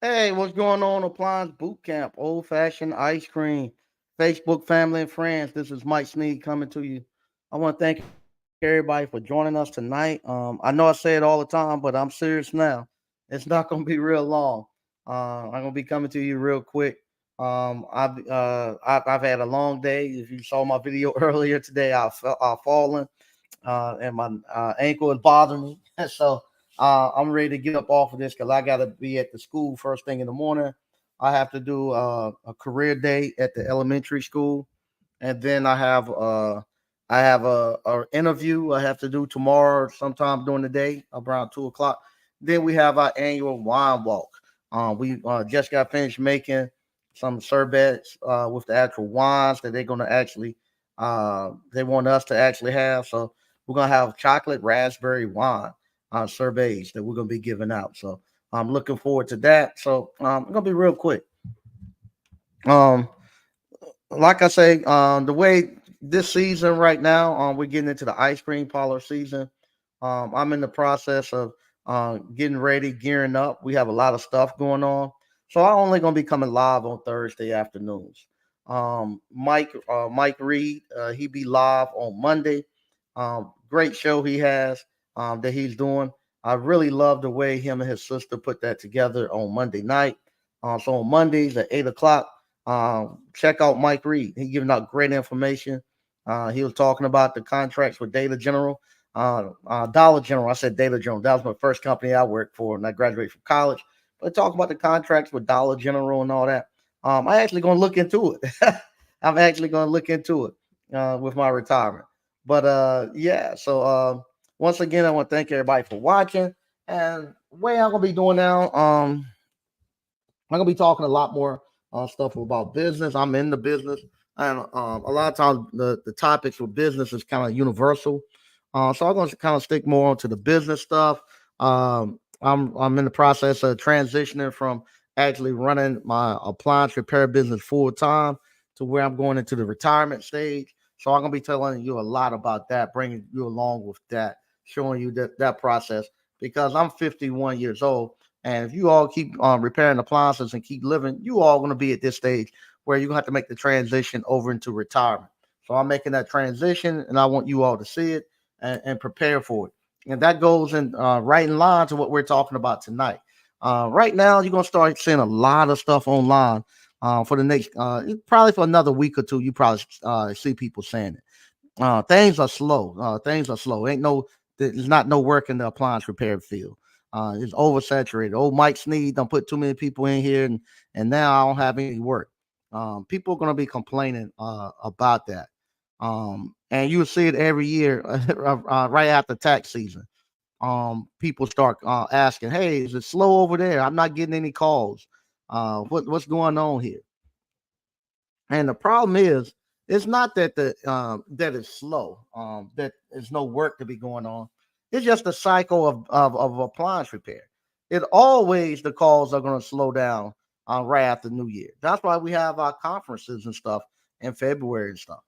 Hey, what's going on? Appliance Boot Camp, old fashioned ice cream, Facebook family and friends. This is Mike Sneed coming to you. I want to thank everybody for joining us tonight. I know I say it all the time, but I'm serious now. It's not going to be real long. I'm going to be coming to you real quick. I've had a long day. If you saw my video earlier today, I've fallen and my ankle is bothering me. So I'm ready to get up off of this because I got to be at the school first thing in the morning. I have to do a career day at the elementary school, and then I have a interview I have to do tomorrow sometime during the day around 2 o'clock. Then we have our annual wine walk. We just got finished making some sorbets with the actual wines that they're going to actually they want us to actually have. So we're gonna have chocolate raspberry wine sorbets that we're gonna be giving out. So I'm looking forward to that. So I'm gonna be real quick. Um, like I say, the way this season right now, we're getting into the ice cream parlor season. I'm in the process of getting ready, gearing up. We have a lot of stuff going on, so I'm only gonna be coming live on Thursday afternoons. Mike Reed, he be live on Monday. Great show he has that he's doing. I really love the way him and his sister put that together on Monday night. So on Mondays at 8 o'clock, check out Mike Reed. He giving out great information. He was talking about the contracts with Data General, Dollar General. I said Data General. That was my first company I worked for, and I graduated from college. But talk about the contracts with Dollar General and all that. I actually going to look into it. I'm actually going to look into it with my retirement. But yeah, so once again, I want to thank everybody for watching. And way I'm gonna be doing now, I'm gonna be talking a lot more stuff about business. I'm in the business, and a lot of times the topics for business is kind of universal. So I'm gonna kind of stick more onto the business stuff. I'm in the process of transitioning from actually running my appliance repair business full time to where I'm going into the retirement stage. So I'm gonna be telling you a lot about that, bringing you along with that, showing you that process because I'm 51 years old, and if you all keep repairing appliances and keep living, you all going to be at this stage where you're going to have to make the transition over into retirement. So I'm making that transition, and I want you all to see it and prepare for it. And that goes in right in line to what we're talking about tonight. Right now, you're going to start seeing a lot of stuff online for the next, probably for another week or two. You probably see people saying it. Things are slow. Things are slow. There's not no work in the appliance repair field. It's oversaturated. Old Mike Sneed done put too many people in here, and now I don't have any work. People are gonna be complaining about that. And you will see it every year, right after tax season. People start asking, "Hey, is it slow over there? I'm not getting any calls. What's going on here?" And the problem is, it's not that that it's slow, that there's no work to be going on. It's just a cycle of appliance repair. It always the calls are going to slow down right after New Year. That's why we have our conferences and stuff in February and stuff.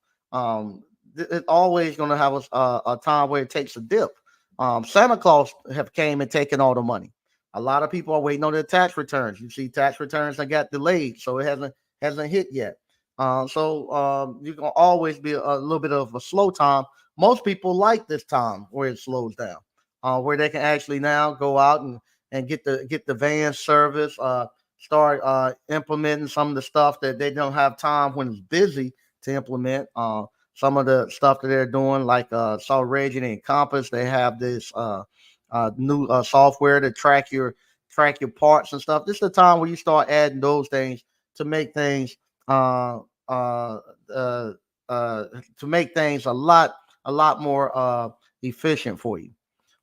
It's always going to have a time where it takes a dip. Santa Claus have came and taken all the money. A lot of people are waiting on their tax returns. You see, tax returns that got delayed, so it hasn't hit yet. You're gonna always be a little bit of a slow time. Most people like this time where it slows down, where they can actually now go out and get the van service, start implementing some of the stuff that they don't have time when it's busy to implement. Some of the stuff that they're doing, like saw Raging and Compass, they have this new software to track your parts and stuff. This is the time where you start adding those things to make things uh, uh, uh, to make things a lot more efficient for you.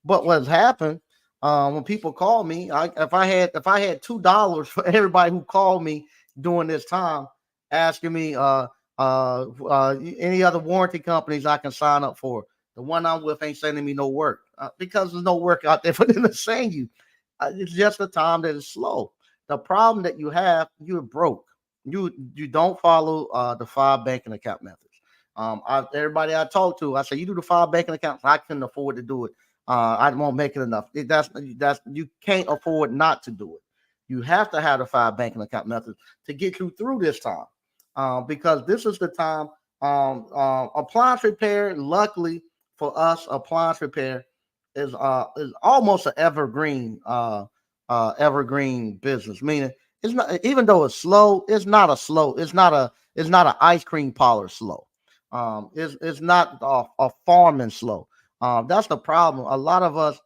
But what's happened when people call me, if I had $2 for everybody who called me during this time, asking me any other warranty companies I can sign up for. The one I'm with ain't sending me no work because there's no work out there for them to send you. It's just a time that is slow. The problem that you have, you're broke. You don't follow the five banking account methods. Everybody I talk to, I say you do the five banking accounts. I couldn't afford to do it. I won't make it enough. That's you can't afford not to do it. You have to have the five banking account methods to get you through this time, because this is the time. Appliance repair, luckily for us, appliance repair is almost an evergreen business. Meaning, it's not, even though it's slow, it's not an ice cream parlor slow. It's not a farming slow. That's the problem. A lot of us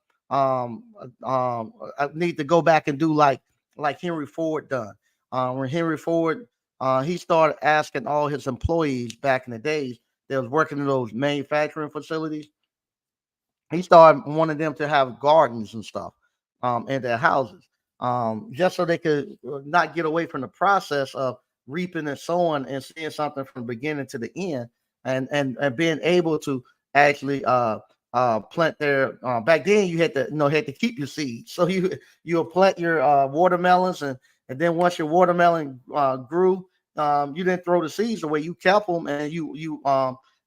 need to go back and do like Henry Ford done. When Henry Ford he started asking all his employees back in the days that was working in those manufacturing facilities, he started wanting them to have gardens and stuff in their houses, just so they could not get away from the process of reaping and sowing and seeing something from the beginning to the end, and being able to actually plant their. Back then, you had to had to keep your seeds, so you'll plant your watermelons, and then once your watermelon grew, you didn't throw the seeds away. You kept them, and you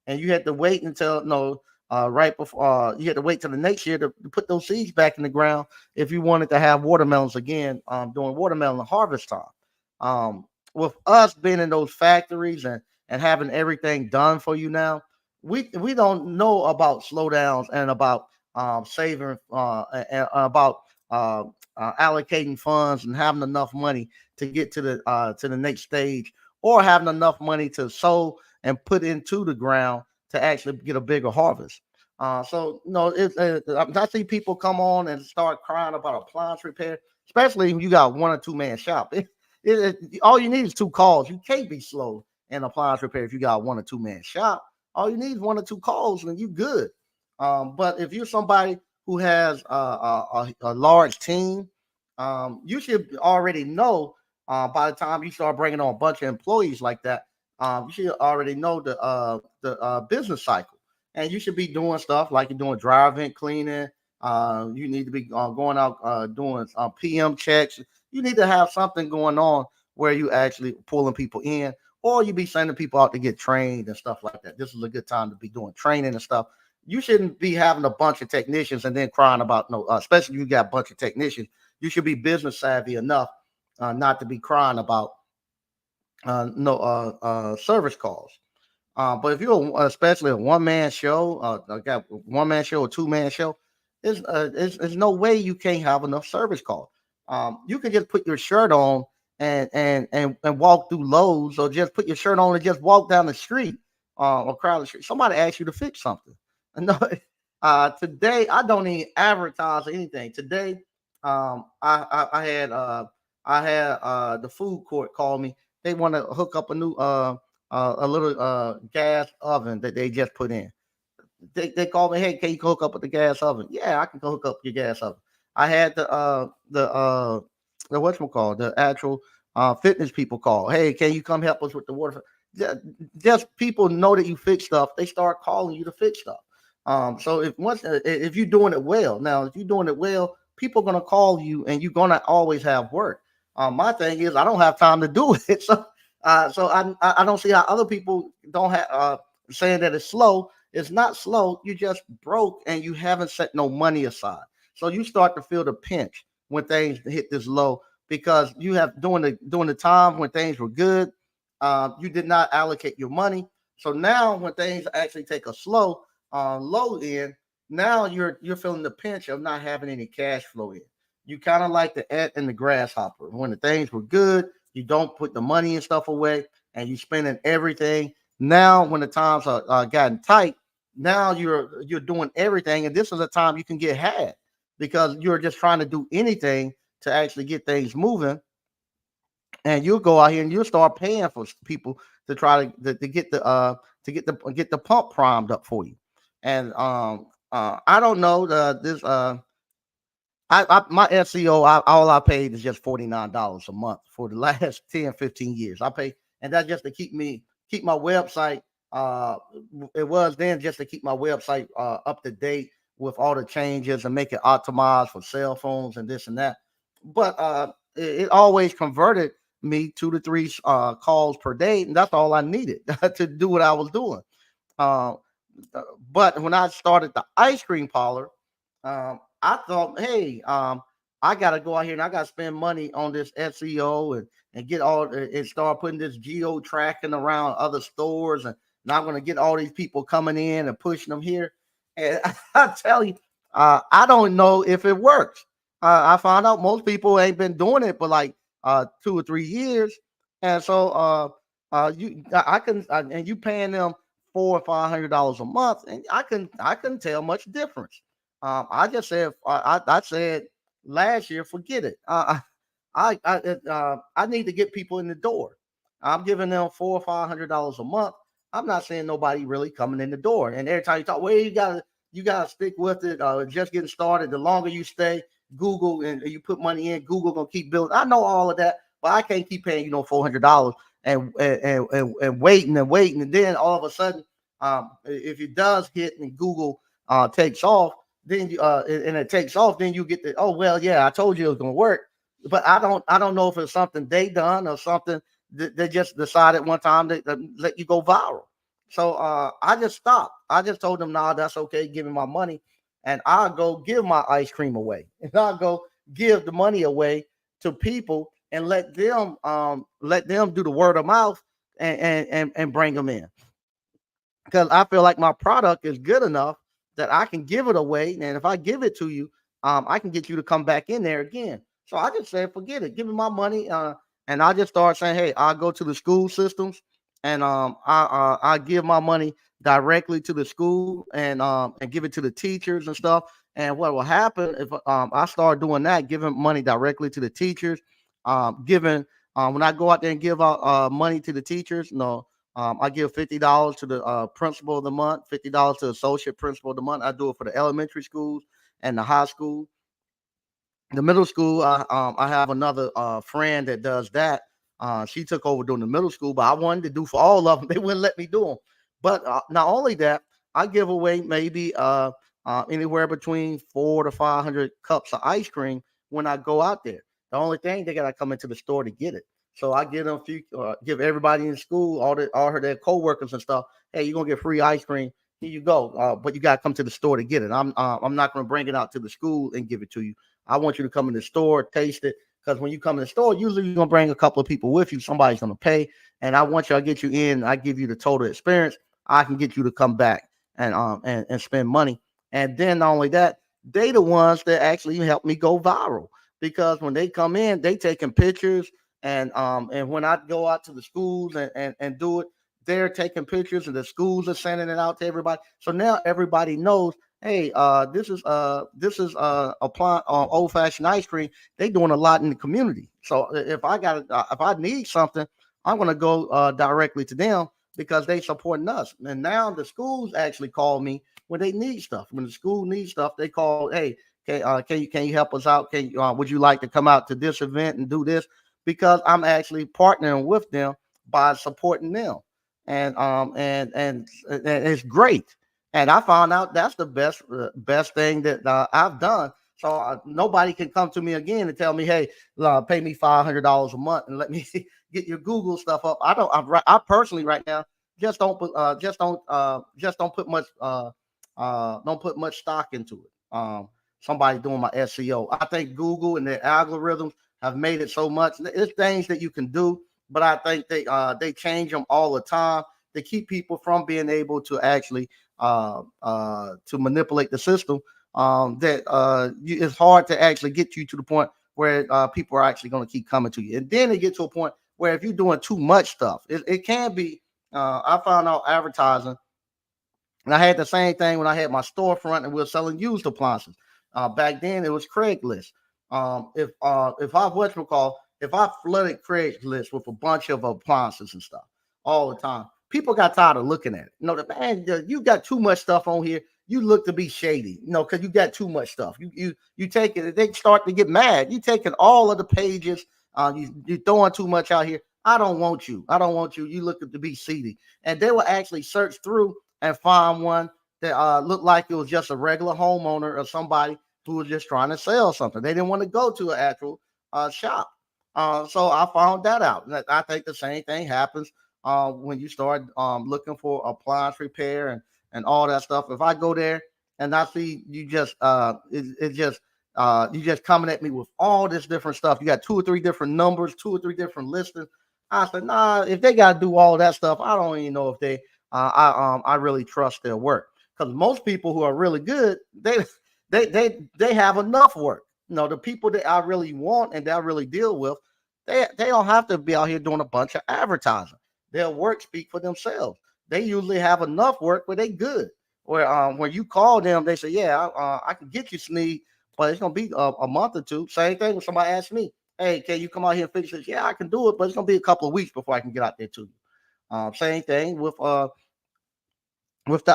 had to wait until no right before you had to wait till the next year to put those seeds back in the ground if you wanted to have watermelons again during watermelon harvest time. With us being in those factories and having everything done for you now, we don't know about slowdowns and about saving and about allocating funds and having enough money to get to the next stage, or having enough money to sow and put into the ground to actually get a bigger harvest. So no, I see people come on and start crying about appliance repair, especially when you got one or two man shop. All you need is two calls. You can't be slow in appliance repair if you got one or two man shop. All you need is one or two calls and you good. But if you're somebody who has a large team, you should already know by the time you start bringing on a bunch of employees like that, you should already know the business cycle, and you should be doing stuff like you're doing dry vent cleaning. You need to be going out doing PM checks. You need to have something going on where you actually pulling people in, or you be sending people out to get trained and stuff like that. This is a good time to be doing training and stuff. You shouldn't be having a bunch of technicians and then crying about no, especially if you got a bunch of technicians. You should be business savvy enough not to be crying about no service calls. But if you're especially a one man show, got one man show or two-man show, there's no way you can't have enough service calls. You can just put your shirt on and walk through Lowe's, or just put your shirt on and just walk down the street or crowd the street. Somebody asks you to fix something. No, today I don't even advertise anything. Today, I had the food court call me. They want to hook up a little gas oven that they just put in. They called me, hey, can you hook up with the gas oven? Yeah, I can go hook up your gas oven. I had the whatchamacallit, the actual fitness people call. Hey, can you come help us with the water? Just people know that you fix stuff, they start calling you to fix stuff. So if you're doing it well, now if you're doing it well, people are gonna call you and you're gonna always have work. My thing is I don't have time to do it. So I don't see how other people don't have saying that it's slow. It's not slow. You just broke and you haven't set no money aside. So you start to feel the pinch when things hit this low, because you have during the time when things were good, you did not allocate your money. So now when things actually take a slow low in, now you're feeling the pinch of not having any cash flow in. You kind of like the ant and the grasshopper. When the things were good, you don't put the money and stuff away, and you spending everything. Now, when the times are gotten tight, now you're doing everything, and this is a time you can get had because you're just trying to do anything to actually get things moving, and you'll go out here and you'll start paying for people to try to get get the pump primed up for you. And I don't know this my SEO, all I paid is just $49 a month for the last 10, 15 years. I pay, and that's just to keep my website. Uh, it was then just to keep my website up to date with all the changes and make it optimized for cell phones and this and that. But it always converted me 2 to 3 calls per day, and that's all I needed to do what I was doing. Uh, but when I started the ice cream parlor, I thought, hey, I got to go out here and I got to spend money on this SEO and get all and start putting this geo tracking around other stores. And now I'm going to get all these people coming in and pushing them here. And I tell you, I don't know if it works. I found out most people ain't been doing it for like 2 or 3 years. And so I can and you paying them $400 or $500 a month, and I can tell much difference. I just said I said last year, forget it. I need to get people in the door. I'm giving them $400 or $500 a month. I'm not saying nobody really coming in the door. And every time you talk, well, you gotta stick with it. Just getting started. The longer you stay, Google and you put money in, Google gonna keep building. I know all of that, but I can't keep paying $400 and waiting and waiting, and then all of a sudden, if it does hit and Google takes off, then and it takes off, then you get the, oh well, yeah, I told you it was gonna work, but I don't know if it's something they done or something that they just decided one time to let you go viral. So I just stopped. I just told them, nah, that's okay, give me my money, and I'll go give my ice cream away, and I'll go give the money away to people and let them do the word of mouth and bring them in because I feel like my product is good enough that I can give it away. And if I give it to you, I can get you to come back in there again. So I just said, forget it, give me my money. And I just started saying, hey, I'll go to the school systems and I give my money directly to the school and give it to the teachers and stuff. And what will happen if I start doing that, giving money directly to the teachers, giving when I go out there and give out money to the teachers, no, I give $50 to the principal of the month, $50 to the associate principal of the month. I do it for the elementary schools and the high school. The middle school, I have another friend that does that. She took over doing the middle school, but I wanted to do for all of them. They wouldn't let me do them. But not only that, I give away maybe anywhere between 400 to 500 cups of ice cream when I go out there. The only thing they gotta come into the store to get it. So I give them a few, give everybody in school, all their coworkers and stuff. Hey, you're gonna get free ice cream. Here you go. But you gotta come to the store to get it. I'm not gonna bring it out to the school and give it to you. I want you to come in the store, taste it. Because when you come in the store, usually you're gonna bring a couple of people with you. Somebody's gonna pay, and I want you. I get you in. I give you the total experience. I can get you to come back and spend money. And then not only that, they the ones that actually help me go viral because when they come in, they taking pictures and when I go out to the schools and do it, they're taking pictures and the schools are sending it out to everybody. So now everybody knows, hey, apply old fashioned ice cream. They doing a lot in the community. So if I need something, I'm gonna go directly to them because they supporting us. And now the schools actually call me when they need stuff. When the school needs stuff, they call, hey, can you help us out? Would you like to come out to this event and do this? Because I'm actually partnering with them by supporting them, and it's great. And I found out that's the best thing that I've done. So nobody can come to me again and tell me, "Hey, pay me $500 a month and let me get your Google stuff up." I don't. I personally right now just don't put much don't put much stock into it. Somebody doing my SEO. I think Google and their algorithms have made it so much. It's things that you can do, but I think they change them all the time to keep people from being able to actually to manipulate the system. It's hard to actually get you to the point where people are actually going to keep coming to you, and then it gets to a point where if you're doing too much stuff, it can be. I found out advertising and I had the same thing when I had my storefront and we were selling used appliances. Back then it was Craigslist. If I if I flooded Craigslist with a bunch of appliances and stuff all the time, people got tired of looking at it. The man, you got too much stuff on here. You look to be shady, because you got too much stuff. You take it. They start to get mad. You taking all of the pages. You throwing too much out here. I don't want you. I don't want you. You look to be seedy, and they will actually search through and find one that looked like it was just a regular homeowner or somebody who was just trying to sell something. They didn't want to go to an actual shop. So I found that out. And I think the same thing happens when you start looking for appliance repair and all that stuff. If I go there and I see you just, it's just You just coming at me with all this different stuff. You got two or three different numbers, two or three different listings. I said, nah, if they got to do all that stuff, I don't even know if I really trust their work. Because most people who are really good, they have enough work. The people that I really want and that I really deal with, they don't have to be out here doing a bunch of advertising. Their work speak for themselves. They usually have enough work where they good. Where when you call them, they say, yeah, I can get you Sneed, but it's gonna be a month or two. Same thing when somebody asks me, hey, can you come out here and fix this? Yeah, I can do it, but it's gonna be a couple of weeks before I can get out there to you. Same thing with the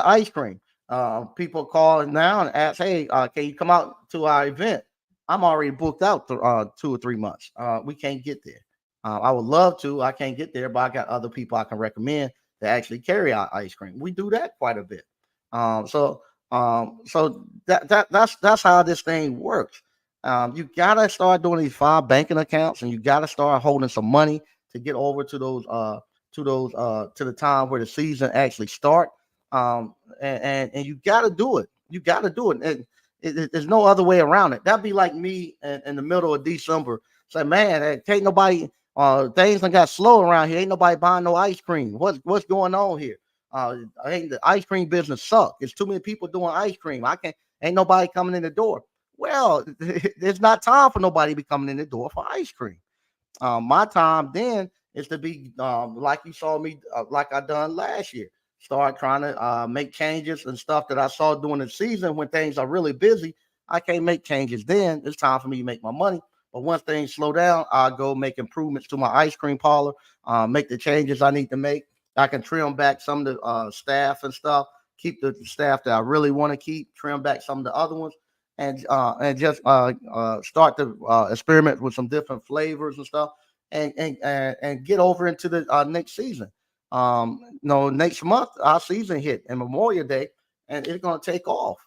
ice cream. People call now and ask, hey, can you come out to our event? I'm already booked out 2 or 3 months. We can't get there. I would love to. I can't get there, but I got other people I can recommend that actually carry out ice cream. We do that quite a bit. So that's how this thing works. You gotta start doing these 5 banking accounts, and you gotta start holding some money to get over to the time where the season actually start. And you got to do it. You got to do it. And there's no other way around it. That'd be like me in the middle of December. Say, man, ain't nobody. Things done got slow around here. Ain't nobody buying no ice cream. What's going on here? I think the ice cream business suck. There's too many people doing ice cream. I can't. Ain't nobody coming in the door. Well, there's not time for nobody to be coming in the door for ice cream. My time then is to be like you saw me, like I done last year. Start trying to make changes and stuff that I saw during the season when things are really busy. I can't make changes then. It's time for me to make my money. But once things slow down, I'll go make improvements to my ice cream parlor, make the changes I need to make. I can trim back some of the staff and stuff, keep the staff that I really want to keep, trim back some of the other ones, and just start to experiment with some different flavors and stuff, and get over into the next season. Next month our season hit and Memorial Day, and it's gonna take off.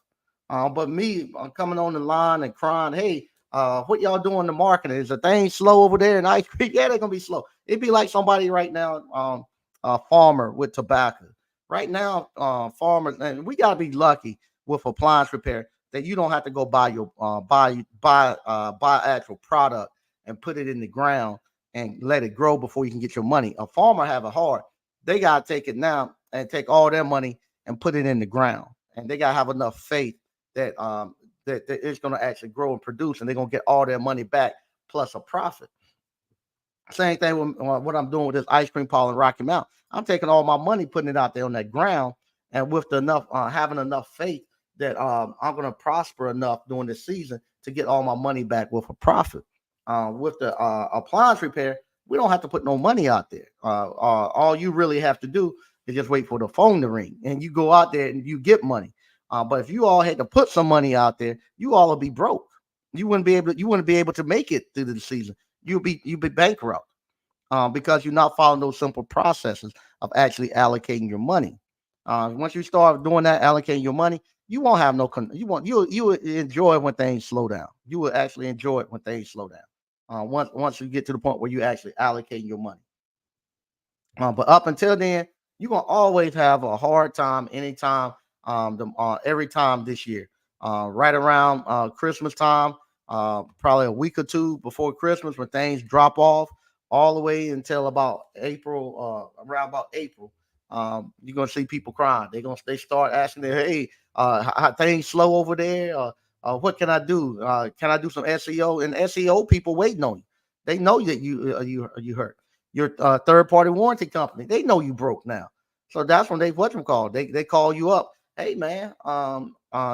But me coming on the line and crying, hey, what y'all doing in the marketing? Is the thing slow over there? And I yeah, they're gonna be slow. It'd be like somebody right now, a farmer with tobacco. Right now, farmers, and we gotta be lucky with appliance repair that you don't have to go buy your buy actual product and put it in the ground and let it grow before you can get your money. A farmer have it hard. They gotta take it now and take all their money and put it in the ground, and they gotta have enough faith that that it's gonna actually grow and produce, and they're gonna get all their money back plus a profit. Same thing with what I'm doing with this ice cream parlor in Rocky Mount. I'm taking all my money, putting it out there on that ground, and with the enough having enough faith that I'm going to prosper enough during the season to get all my money back with a profit. With the appliance repair, we don't have to put no money out there. All you really have to do is just wait for the phone to ring, and you go out there and you get money. But if you all had to put some money out there, you all would be broke. You wouldn't be able to make it through the season. You'll be bankrupt because you're not following those simple processes of actually allocating your money. Once you start doing that, allocating your money, you won't have no. You will enjoy when things slow down. You will actually enjoy it when things slow down. Once you get to the point where you actually allocating your money. But up until then, you're gonna always have a hard time anytime, every time this year. Right around Christmas time, probably a week or two before Christmas, when things drop off, all the way until about April, around about April. You're gonna see people crying. They start asking, hey, how things slow over there? What can I do? Can I do some SEO? And SEO people waiting on you. They know that you hurt your third party warranty company. They know you broke now. So that's when they what you call. They call you up. Hey man,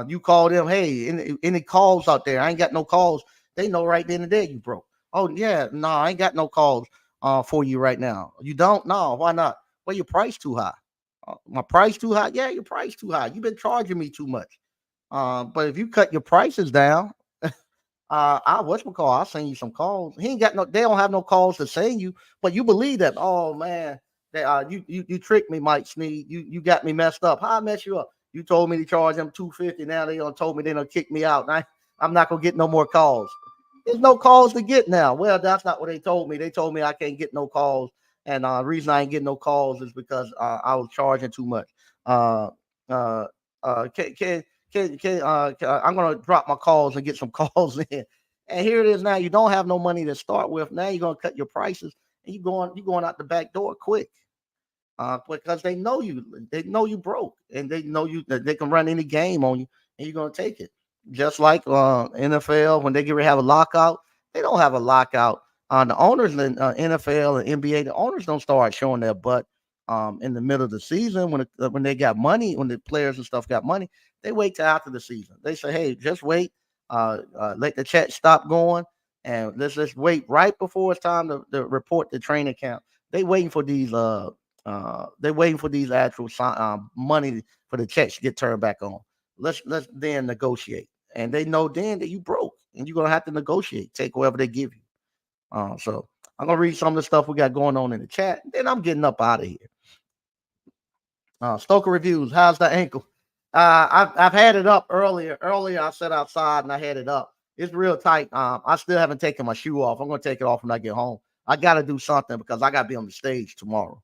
you call them. Hey, any calls out there? I ain't got no calls. They know right then and there you broke. Oh yeah, no, I ain't got no calls for you right now. You don't? No, why not? Well, your price too high. My price too high? Yeah, your price too high. You've been charging me too much. But if you cut your prices down, I what's my call? I'll send you some calls. He ain't got no. They don't have no calls to send you, but you believe that. Oh man, that you tricked me, Mike Sneed. You got me messed up. How I mess you up? You told me to charge them 250. Now they don't told me they don't kick me out. And I'm not gonna get no more calls. There's no calls to get now. Well, that's not what they told me. They told me I can't get no calls, and the reason I ain't getting no calls is because I was charging too much. Uh, uh, can I'm gonna drop my calls and get some calls in. And here it is now. You don't have no money to start with. Now you're gonna cut your prices, and you going out the back door quick. Because they know you broke, and they know you that they can run any game on you, and you're gonna take it. Just like NFL, when they get ready to have a lockout, they don't have a lockout. The owners in NFL and NBA, the owners don't start showing their butt in the middle of the season when they got money, when the players and stuff got money. They wait till after the season. They say, hey, just wait, let the chat stop going, and let's just wait right before it's time to report the training camp. They waiting for these actual money for the checks to get turned back on. Let's then negotiate, and they know then that you broke, and you're gonna have to negotiate, take whatever they give you. So I'm gonna read some of the stuff we got going on in the chat, and then I'm getting up out of here. Stoker reviews. How's the ankle? I've had it up earlier. Earlier I sat outside and I had it up. It's real tight. I still haven't taken my shoe off. I'm gonna take it off when I get home. I got to do something because I got to be on the stage tomorrow.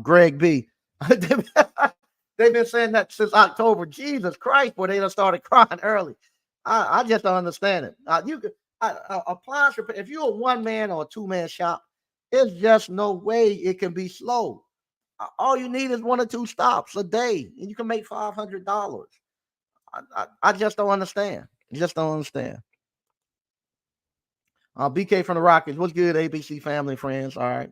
Greg B. They've been saying that since October. Jesus Christ, boy, they done started crying early. I just don't understand it. You could appliance repair. If you're a one man or a two man shop, there's just no way it can be slow. All you need is one or two stops a day, and you can make $500. I just don't understand. Just don't understand. BK from the Rockets. What's good, ABC family friends? All right.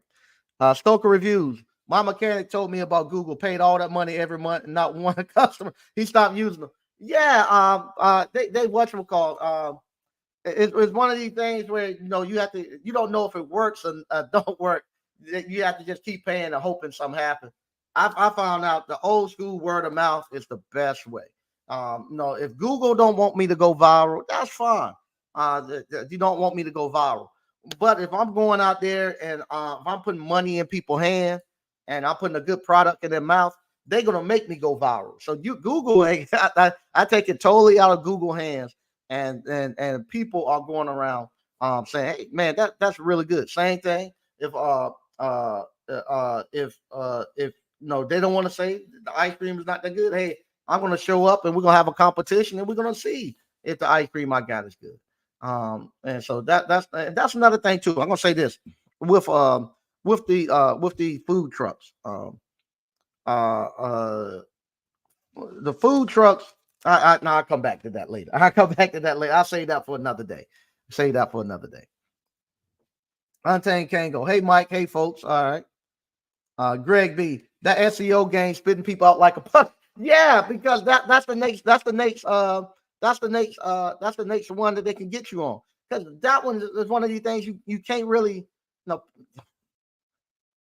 Stoker reviews. My mechanic told me about Google, paid all that money every month and not one customer. He stopped using them. Yeah, they whatchamacallit. It's one of these things where you don't know if it works or don't work. You have to just keep paying and hoping something happens. I found out the old school word of mouth is the best way. If Google don't want me to go viral, that's fine. You don't want me to go viral. But if I'm going out there and if I'm putting money in people's hands and I'm putting a good product in their mouth, they're gonna make me go viral. So Google, I take it totally out of Google hands, and people are going around saying, "Hey, man, that's really good." Same thing. If no, they don't want to say the ice cream is not that good. Hey, I'm gonna show up and we're gonna have a competition and we're gonna see if the ice cream I got is good. And so that's another thing too. I'm gonna say this with the food trucks. Uh, uh, the food trucks. I'll come back to that later. I'll come back to that later. I'll say that for another day. Say that for another day. Untamed Kango. Hey Mike. Hey folks. All right. Greg B. That SEO game spitting people out like a puck. Yeah, because that's the next one that they can get you on. Because that one is one of these things you can't really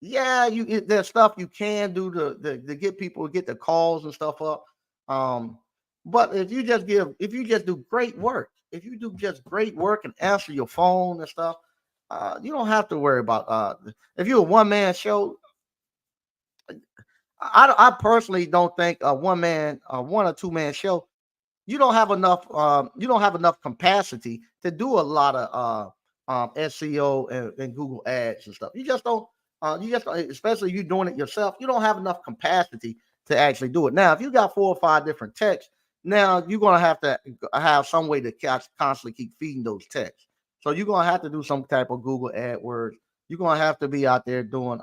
yeah, there's stuff you can do to get people to get the calls and stuff up. But if you just do great work, if you do just great work and answer your phone and stuff, you don't have to worry about if you're a one man show. I personally don't think a one or two man show, you don't have enough capacity to do a lot of SEO and Google ads and stuff. Especially you doing it yourself, you don't have enough capacity to actually do it. Now, if you got 4 or 5 different texts, now you're gonna have to have some way to constantly keep feeding those texts. So you're gonna have to do some type of Google AdWords. You're gonna have to be out there doing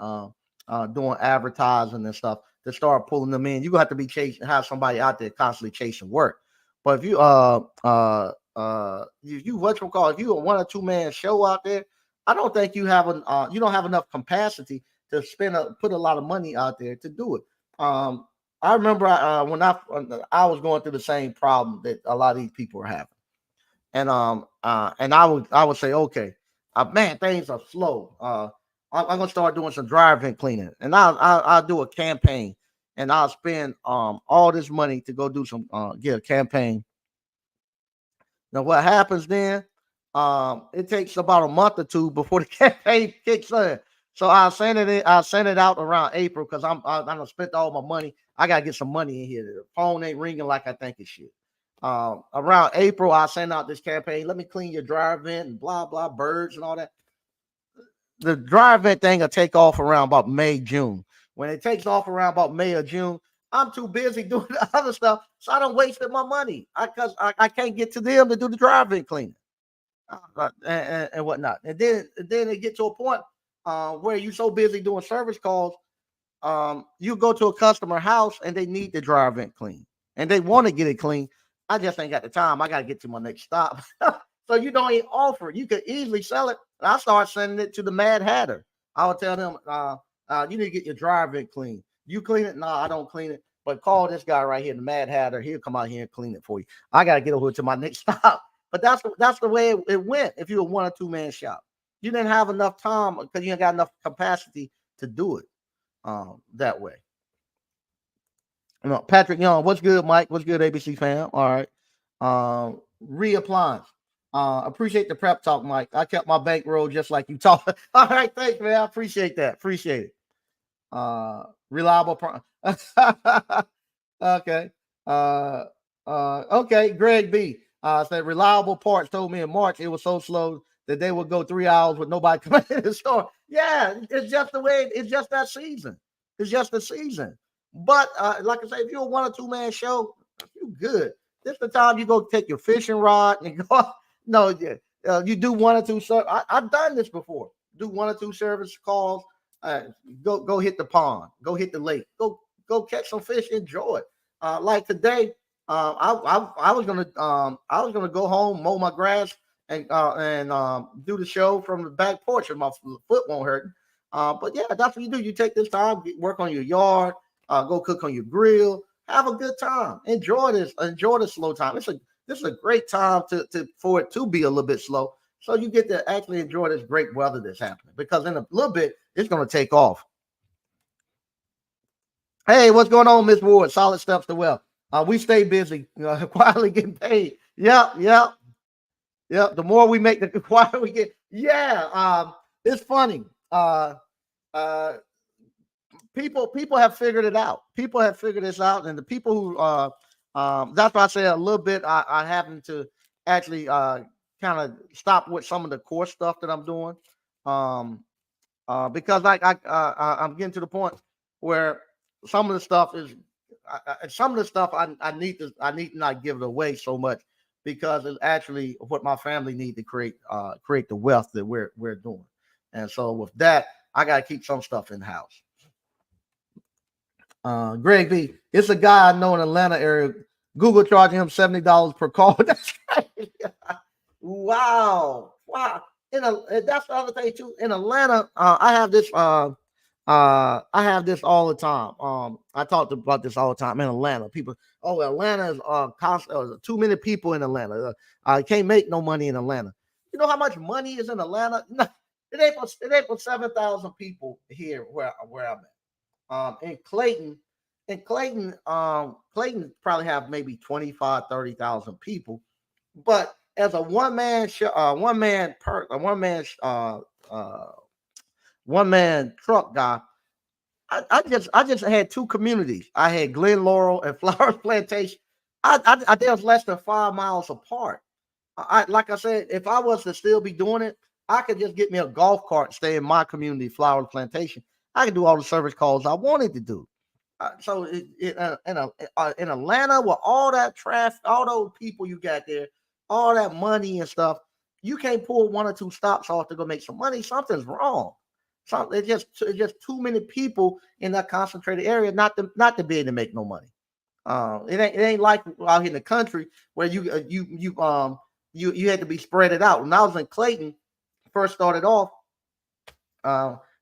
advertising and stuff to start pulling them in. You're gonna have to be have somebody out there constantly chasing work. But if you if you a one or two man show out there, I don't think you don't have enough capacity to put a lot of money out there to do it. I remember when I was going through the same problem that a lot of these people are having, and I would say, okay, man, things are slow. I'm gonna start doing some dry vent cleaning, and I'll do a campaign, and I'll spend all this money to go do some get a campaign. Now what happens then? It takes about a month or two before the campaign kicks in. So I'll send it out around April because I'm gonna spend all my money. I gotta get some money in here. The phone ain't ringing like I think it should. Around April, I'll send out this campaign. Let me clean your dry vent and blah blah birds and all that. The dry vent thing will take off around about May, June. When it takes off around about May or June, I'm too busy doing the other stuff, so I don't wasted my money. I can't get to them to do the drive-in cleaning and whatnot. And then it get to a point where you're so busy doing service calls, you go to a customer house and they need the drive vent clean and they want to get it clean. I just ain't got the time. I got to get to my next stop. So you don't even offer it. You could easily sell it. And I start sending it to the Mad Hatter. I would tell them, you need to get your drive vent clean. You clean it? No, I don't clean it. But call this guy right here, the Mad Hatter. He'll come out here and clean it for you. I got to get over to my next stop. But that's the way it went. If you're a 1 or 2 man shop, you didn't have enough time because you ain't got enough capacity to do it that way. Patrick Young, what's good, Mike? What's good, ABC fam? All right. Appliance. Appreciate the prep talk, Mike. I kept my bankroll just like you talk. All right, thanks, man. I appreciate that. Appreciate it. Reliable. Okay. Okay. Greg B. Said reliable parts told me in March it was so slow that they would go 3 hours with nobody coming in the store. Yeah, it's just the way. It's just that season. It's just the season. But like I say, if you're a 1 or 2 man show, you good. This is the time you go take your fishing rod and go. No, you do 1 or 2. I've done this before. Do 1 or 2 service calls. Go hit the pond. Go hit the lake. Go catch some fish. Enjoy it. Like today, I was gonna go home, mow my grass, and do the show from the back porch, and my foot won't hurt. But yeah, that's what you do. You take this time, work on your yard, go cook on your grill, have a good time. Enjoy this. Enjoy the slow time. This is a great time for it to be a little bit slow, so you get to actually enjoy this great weather that's happening. Because in a little bit, it's going to take off. Hey, what's going on, Miss Ward? Solid steps to wealth. We stay busy, quietly getting paid. Yep. The more we make, the quieter we get. Yeah. It's funny. People have figured it out. People have figured this out, and the people who that's why I say a little bit. I having to actually kind of stop with some of the core stuff that I'm doing, because I'm getting to the point where some of the stuff is I need to not give it away so much, because it's actually what my family need to create the wealth that we're doing. And so with that, I got to keep some stuff in the house. Greg B, it's a guy I know in Atlanta area. Google charging him $70 per call. That's right. Wow. That's the other thing too. In Atlanta, I have this all the time. I talked about this all the time in Atlanta. People, Atlanta is too many people in Atlanta. I can't make no money in Atlanta. You know how much money is in Atlanta? No, it ain't for 7,000 people here where I'm at. In Clayton, Clayton probably have maybe 25, 30,000 people. But as a one man truck guy, I just had 2 communities. I had Glen Laurel and Flowers Plantation. They was less than 5 miles apart. Like I said, if I was to still be doing it, I could just get me a golf cart and stay in my community, Flowers Plantation. I could do all the service calls I wanted to do. So in Atlanta, with all that traffic, all those people you got there, all that money and stuff, you can't pull 1 or 2 stops off to go make some money. Something's wrong. It's just too many people in that concentrated area not to be able to make no money. It ain't like out here in the country where you had to be spread it out. When I was in Clayton, first started off,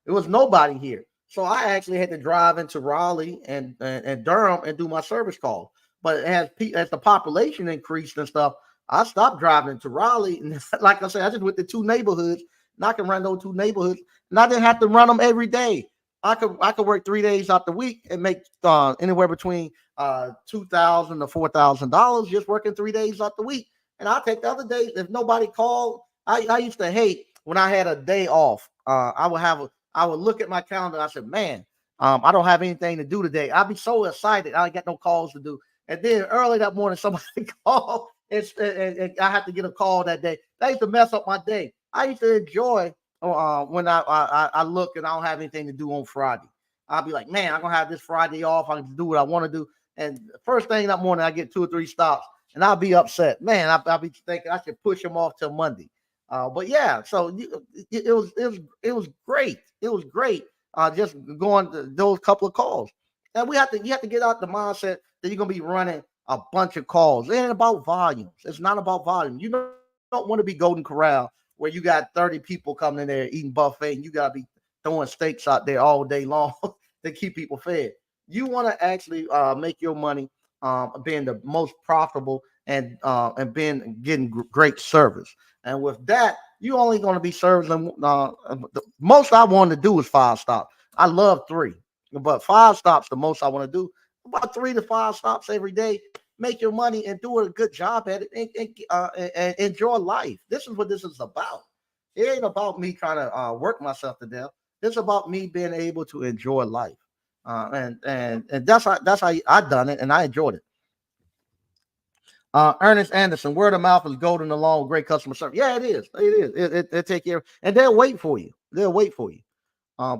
it was nobody here. So I actually had to drive into Raleigh and Durham and do my service calls. But as the population increased and stuff, I stopped driving into Raleigh. And like I said, I just went to 2 neighborhoods, and I can run those 2 neighborhoods, and I didn't have to run them every day. I could work 3 days out the week and make anywhere between $2,000 to $4,000 just working 3 days out the week. And I'll take the other days if nobody called. I used to hate when I had a day off. I would look at my calendar. I said, man, I don't have anything to do today. I'd be so excited. I ain't got no calls to do. And then early that morning, somebody called, and I had to get a call that day. That used to mess up my day. I used to enjoy when I look and I don't have anything to do on Friday. I'll be like, man, I'm gonna have this Friday off. I can do what I want to do. And first thing that morning, I get 2 or 3 stops, and I'll be upset. Man, I'll be thinking I should push them off till Monday. But yeah, so it was great. It was great. Just going to those couple of calls, and you have to get out the mindset that you're gonna be running a bunch of calls. It ain't about volumes. It's not about volume. You don't want to be Golden Corral where you got 30 people coming in there eating buffet, and you gotta be throwing steaks out there all day long to keep people fed. You want to actually make your money being the most profitable and being getting great service. And with that, you only going to be servicing. The most I want to do is 5 stops. I love 3, but 5 stops the most I want to do. About 3 to 5 stops every day. Make your money and do a good job at it, and enjoy life. This is what this is about. It ain't about me trying to work myself to death. It's about me being able to enjoy life. And that's how I done it, and I enjoyed it. Ernest Anderson, word of mouth is golden along with great customer service. Yeah, it is. It is. It take care of, and they'll wait for you. They'll wait for you.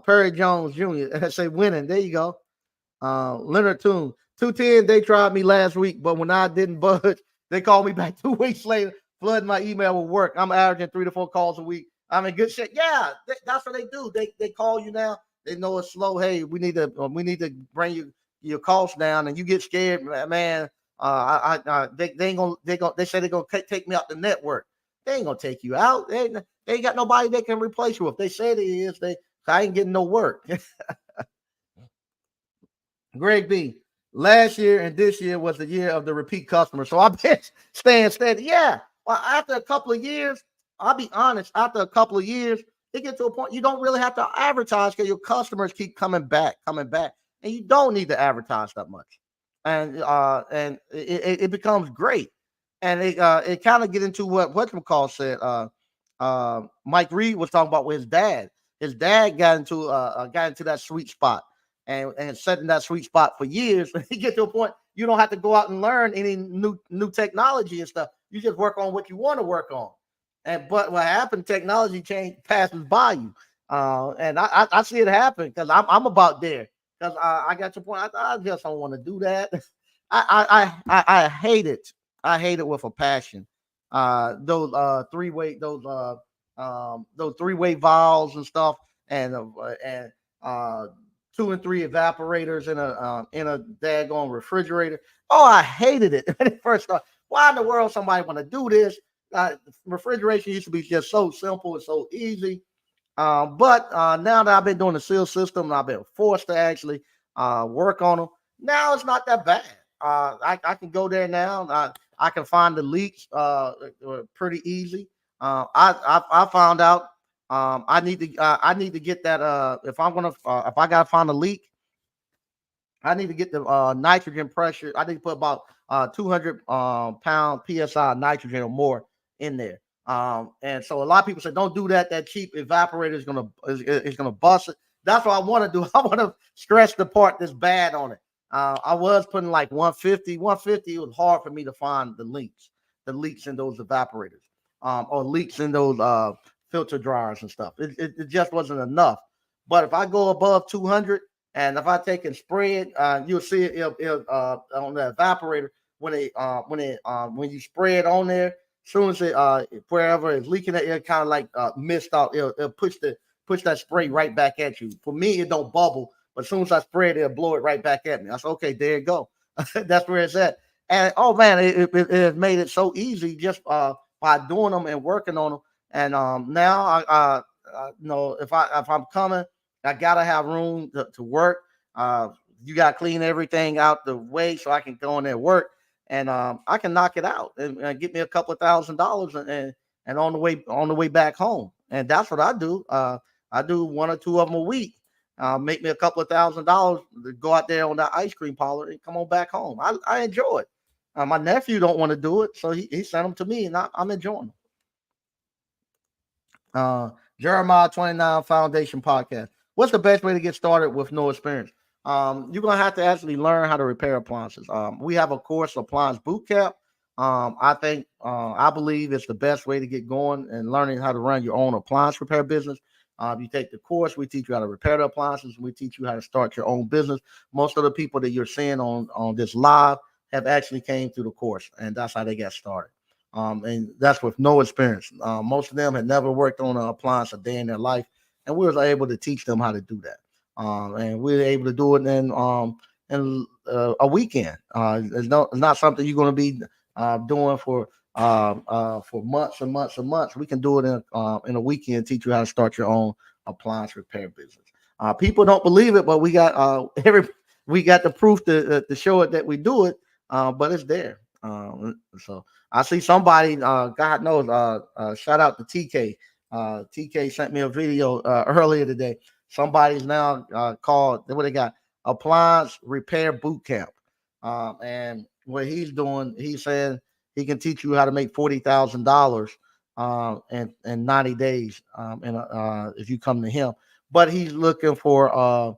Perry Jones Jr. say winning. There you go. Leonard Toon, 210. They tried me last week, but when I didn't budge, they called me back 2 weeks later, flooding my email with work. I'm averaging 3 to 4 calls a week. I'm in good shape. Yeah, that's what they do. They call you now. They know it's slow. Hey, we need to bring your costs down, and you get scared, man. They ain't gonna they say they're gonna take me out the network. They ain't gonna take you out. They ain't got nobody they can replace you. If they say it is, I ain't getting no work. Greg B. Last year and this year was the year of the repeat customer. So I bet staying steady. Yeah. Well, after a couple of years, I'll be honest, after a couple of years, it gets to a point you don't really have to advertise because your customers keep coming back, and you don't need to advertise that much. And it becomes great. And it kind of get into what McCall said. Mike Reed was talking about with his dad. His dad got into that sweet spot and set in that sweet spot for years. And you get to a point you don't have to go out and learn any new technology and stuff. You just work on what you want to work on. But what happened? Technology change passes by you, and I see it happen because I'm about there. Because I got to the point I just don't want to do that. I hate it. I hate it with a passion. Those three-way valves and stuff, and 2 and 3 evaporators in a daggone refrigerator. Oh, I hated it when it first started. Why in the world somebody want to do this? Refrigeration used to be just so simple and so easy. But now that I've been doing the seal system, and I've been forced to actually work on them. Now it's not that bad. I can go there now. I can find the leaks pretty easy. I found out I need to get that if I gotta find a leak, I need to get the nitrogen pressure. I need to put about 200 pound psi nitrogen or more in there. And so a lot of people say don't do that. That cheap evaporator is gonna bust it. That's what I want to do. I want to scratch the part that's bad on it. I was putting like 150. 150. It was hard for me to find the leaks in those evaporators, or leaks in those filter dryers and stuff. It just wasn't enough. But if I go above 200, and if I take and spray it, you'll see it on the evaporator when you spray it on there. As soon as it wherever it's leaking, it kind of like mist out. It'll push that spray right back at you. For me, it don't bubble, but as soon as I spray it, it'll blow it right back at me. I said, okay, there you go. That's where it's at. And oh man, it has made it so easy just by doing them and working on them. And now if I'm coming, I gotta have room to work. You gotta clean everything out the way so I can go in there and work, and I can knock it out and get me a couple of $1,000 and on the way back home. And that's what I do. I do 1 or 2 of them a week. Make me a couple of $1,000 to go out there on that ice cream parlor and come on back home. I enjoy it. My nephew don't want to do it, so he sent them to me, and I'm enjoying them. Jeremiah 29 Foundation Podcast. What's the best way to get started with no experience? You're gonna have to actually learn how to repair appliances. We have a course, Appliance Boot Camp. I believe it's the best way to get going and learning how to run your own appliance repair business. You take the course, we teach you how to repair the appliances, we teach you how to start your own business. Most of the people that you're seeing on this live have actually came through the course, and that's how they got started. And that's with no experience. Most of them had never worked on an appliance a day in their life, and we was able to teach them how to do that. And we were able to do it in a weekend. It's not something you're going to be doing for months and months and months. We can do it in a weekend. Teach you how to start your own appliance repair business. People don't believe it, but we got the proof to show it that we do it. But it's there. So I see somebody. God knows. Shout out to TK. TK sent me a video earlier today. Somebody's now called. What they got? Appliance Repair Boot Camp. And what he's doing, he's saying he can teach you how to make $40,000 in 90 days. And if you come to him, but he's looking for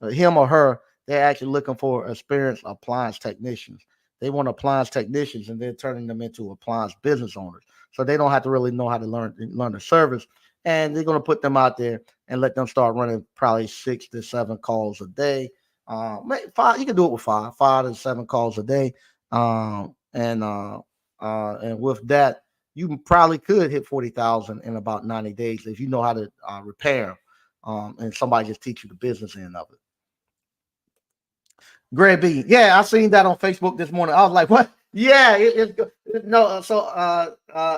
him or her. They're actually looking for experienced appliance technicians. They want appliance technicians, and they're turning them into appliance business owners. So they don't have to really know how to learn the service, and they're going to put them out there and let them start running probably 6 to 7 calls a day. Five, you can do it with 5 to 7 calls a day, and with that, you probably could hit 40,000 in about 90 days if you know how to repair, and somebody just teach you the business end of it. Greg B. Yeah, I seen that on Facebook this morning. I was like, what? Yeah, it's good. No,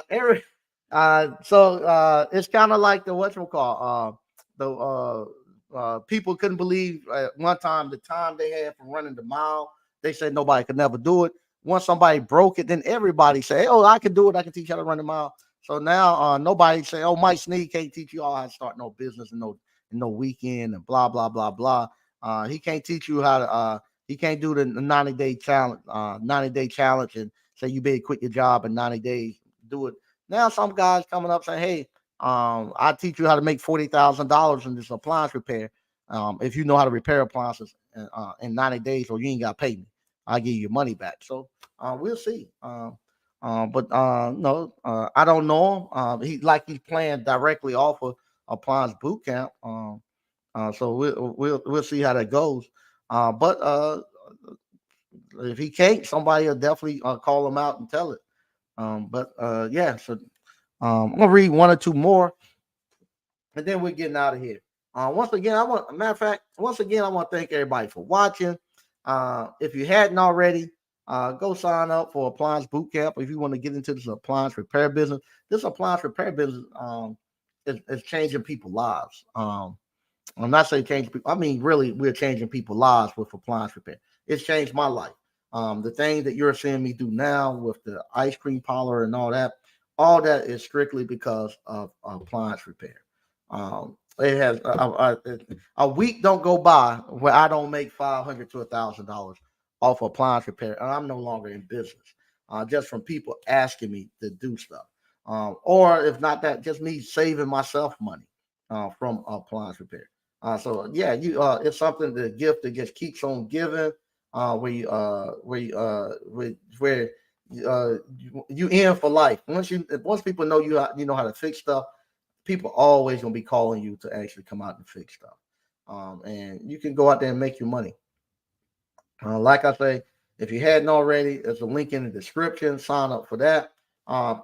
Eric, it's kind of like the whatchamacall, people couldn't believe one time the time they had from running the mile. They said nobody could never do it. Once somebody broke it, then everybody say, "Oh, I can do it. I can teach you how to run the mile." So now nobody say, "Oh, Mike Sneed can't teach you all how to start no business and no weekend and blah blah blah blah." He can't teach you how to. He can't do the 90-day challenge, 90-day challenge, and say you better quit your job in 90 days. Do it now. Some guys coming up saying, "Hey, I teach you how to make $40,000 in this appliance repair. If you know how to repair appliances in 90 days, or you ain't got to pay me, I'll give you your money back." So we'll see. But no, I don't know him. He's playing directly off of appliance boot camp. So we'll see how that goes. But if he can't, somebody will definitely call him out and tell it. Yeah. So I'm gonna read one or two more, and then we're getting out of here. Once again, I want to thank everybody for watching. If you hadn't already, go sign up for Appliance Boot Camp if you want to get into this appliance repair business. This appliance repair business is changing people's lives. I'm not saying change people. I mean, really, we're changing people's lives with appliance repair. It's changed my life. The thing that you're seeing me do now with the ice cream parlor and all that is strictly because of appliance repair. It has a week don't go by where I don't make $500 to $1,000 off appliance repair, and I'm no longer in business. Just from people asking me to do stuff, or if not that, just me saving myself money from appliance repair. So yeah, it's something, the gift that just keeps on giving. Where you in for life. Once people know you know how to fix stuff, people always gonna be calling you to actually come out and fix stuff. And you can go out there and make your money. Like I say, if you hadn't already, there's a link in the description. Sign up for that.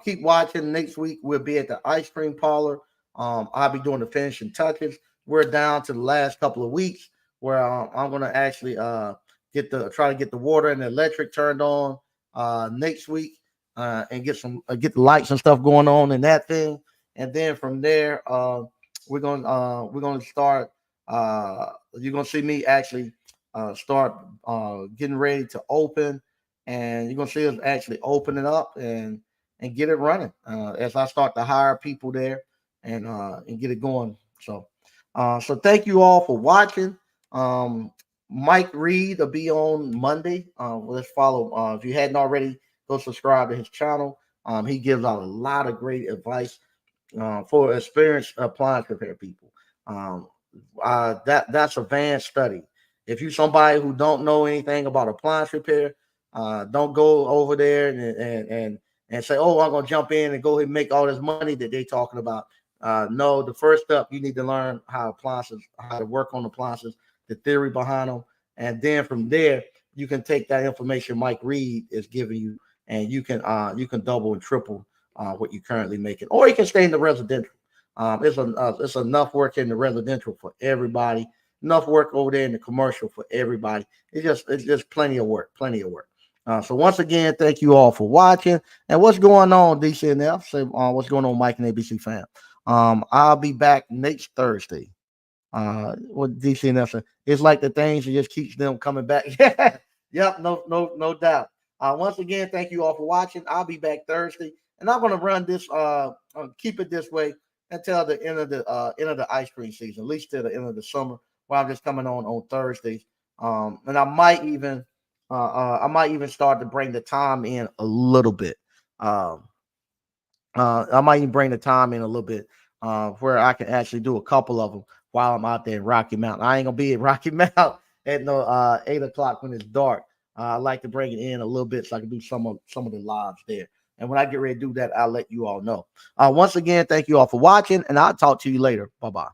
Keep watching. Next week we'll be at the ice cream parlor. I'll be doing the finishing touches. We're down to the last couple of weeks where I'm gonna actually try to get the water and the electric turned on next week, and get the lights and stuff going on in that thing. And then from there, we're gonna start. You're gonna see me actually start getting ready to open, and you're gonna see us actually open it up and get it running as I start to hire people there and get it going. So thank you all for watching. Mike Reed will be on Monday. Let's follow. If you hadn't already, go subscribe to his channel. He gives out a lot of great advice for experienced appliance repair people. That's a van study. If you somebody who don't know anything about appliance repair, don't go over there and say, "Oh, I'm gonna jump in and go ahead and make all this money that they talking about." No, the first step, you need to learn how to work on appliances, the theory behind them, and then from there you can take that information Mike Reed is giving you, and you can double and triple what you're currently making, or you can stay in the residential. It's enough work in the residential for everybody, enough work over there in the commercial for everybody. It's just plenty of work, plenty of work. So once again, thank you all for watching. And what's going on, DCNF? Say what's going on, Mike and ABC fam. I'll be back next Thursday. What DCNF said. It's like the things that just keeps them coming back. Yeah, yep, no doubt. Once again, thank you all for watching. I'll be back Thursday, and I'm gonna run this keep it this way until the end of the ice cream season, at least till the end of the summer, where I'm just coming on Thursdays. And I might even start to bring the time in a little bit. Um, I might even bring the time in a little bit where I can actually do a couple of them while I'm out there in Rocky Mountain. I ain't gonna be at Rocky Mountain at no 8 o'clock when it's dark. I like to bring it in a little bit so I can do some of the lives there. And when I get ready to do that, I'll let you all know. Once again, thank you all for watching, and I'll talk to you later. Bye bye.